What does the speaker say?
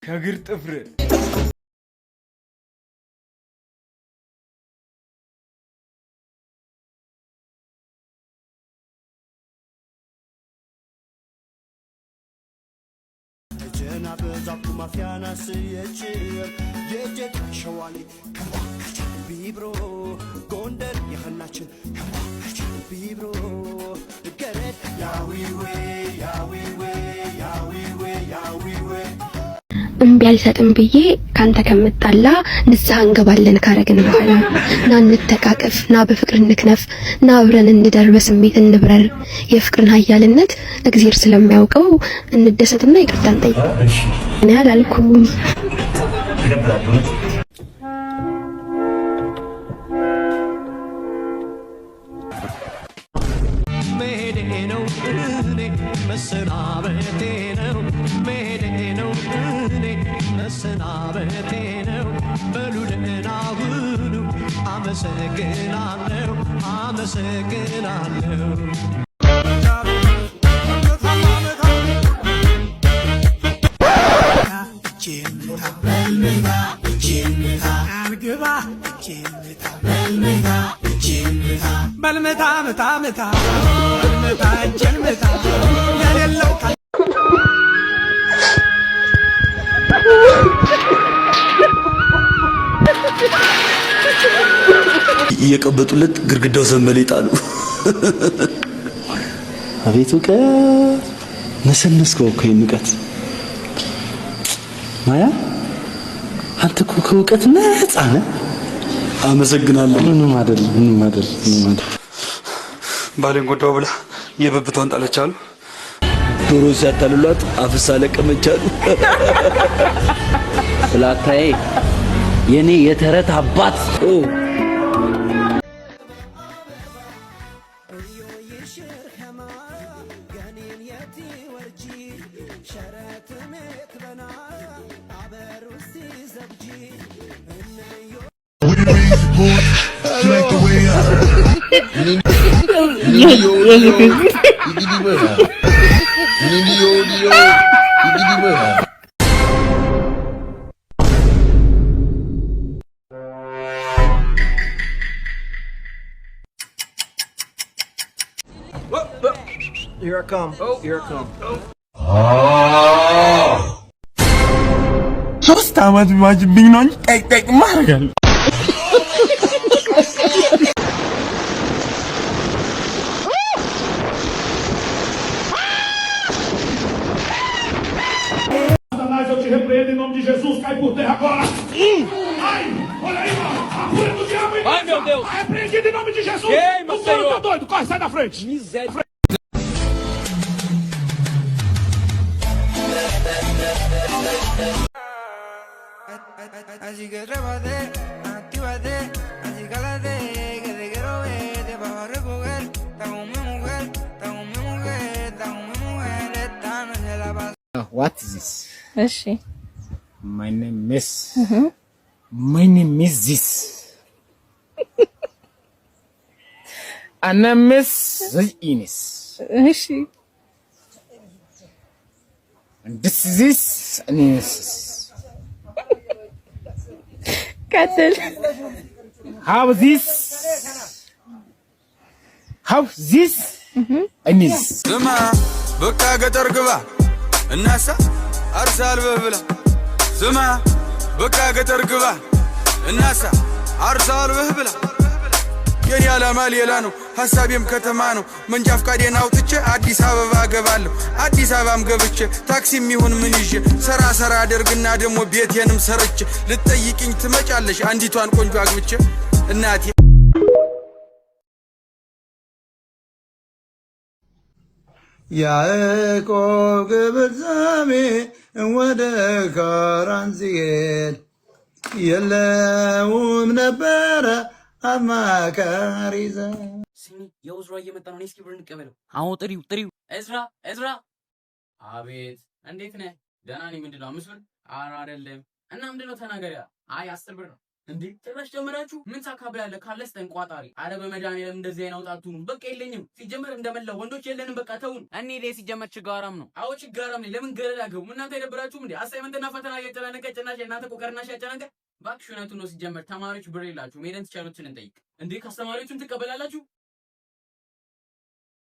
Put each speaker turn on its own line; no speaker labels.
ከግር ጥፍር
ጀና በዛኩ ማፊያናስ የጀት ሸዋሊ ከማከች ቢብሮ ጎንደር የኸናችን ከማከች ቢብሮ ገረድ ያዊዌ ያዊዌ ያዊዌ ያዊዌ
እምቢ አልሰጥም ብዬ ካንተ ከመጣላ ንስሐ እንገባለን ካረግን በኋላ ና እንተቃቀፍ ና በፍቅር እንክነፍ ና አብረን እንደር በስሜት እንብረር የፍቅርን ኃያልነት እግዚአብሔር ስለሚያውቀው እንደሰትና ይቅርታ እንጠይቅ። እኔ አላልኩም
መሄዴነው እኔ መሰናበቴ ነው መሄዴነው እኔ መሰናበቴ ነው በሉ ደህና ሁኑ አመሰግናለሁ አመሰግናለሁ በልመታ መታ መታ በልመታ ጀልመታ ያለው
እየቀበጡለት ግርግዳው ዘመለ ይጣሉ። አቤቱ ነሰነስከው እኮ ንቀት ማያ አንተ እኮ ከእውቀት ነፃ ነህ። አመሰግናለሁ። ምንም አይደል። ባሌን ጎዳው ብላ የበብቷን ጣለች አሉ። ዶሮ ሲያታልሏት አፍሳ ለቀመች አሉ።
ስላታዬ የኔ የተረት አባት
Here I come. Here I come.
ሶስት አመት ማጅብኝ ነው እንጂ ጠቅ ማረጋል
Eu te repreendo em nome de Jesus, cai por terra agora. Ai, olha aí, mano. A fúria do diabo em
Ai, meu Deus.
Repreendido em nome de Jesus.
Queima,
o
Senhor.
Tá doido, corre, sai da frente.
Miséria.
Así que trépate, actívate, así cálate, que te quiero ver, te vas a recoger, está con mi mujer, está con mi mujer, está con mi mujer, esta noche la pasa.
What is this?
እሺ
My name is My name is this. أنا مس إينس.
እሺ
And this is this Ines.
ቀጥል
How this Ines.
ስማ በቃ ገጠር ግባ እናሳ አርሳል በብላ ስማ በቃ ገጠር ግባ እናሳ አርሳል በብላ የኔ ዓላማ ሌላ ነው ሐሳቤም ከተማ ነው መንጃ ፈቃዴን አውጥቼ አዲስ አበባ ገባለሁ አዲስ አበባም ገብቼ ታክሲም ይሁን ምን ይዤ ሰራ አደርግና ደሞ ቤቴንም ሰርቼ ልትጠይቂኝ ትመጫለሽ አንዲቷን ቆንጆ አግብቼ እናቴ
ያዕቆብ ግብፃሜ ወደ ካራን ሲሄድ የለውም ነበረ አማካሪ ዘመድ።
ስሚ የውዝራ እየመጣ ነው። እስኪ ብር እንቀበለው። አሁን ጥሪው እዝራ አቤት እንዴት ነህ? ደህና ነኝ። ምንድነው 5 ብር? ኧረ አይደለም። እና ምንድነው ተናገሪያ። አይ 10 ብር ነው። እንዴ ጭራሽ ጀመራችሁ? ምን ታካብላለህ? ካለስ ተንቋጣሪ። አረ በመድኃኒዓለም እንደዚህ አይነት አውጣቱን። በቃ የለኝም ሲጀመር እንደመላው ወንዶች የለንም። በቃ ተውን። እኔ ላይ ሲጀመር ችጋራም ነው። አዎ ችጋራም ነኝ። ለምን ገለል አገቡ? እናንተ አይደብራችሁም እንዴ? አሳይመንትና ፈተና እየተጨናነቀ ጭናሽ እናንተ ቆቀርናሽ ያጨናነቀ። እባክሽ እውነቱን ነው። ሲጀመር ተማሪዎች ብር የላችሁም። ሄደን ቲቸሮችን እንጠይቅ። እንዴ ከአስተማሪዎቹም ትቀበላላችሁ?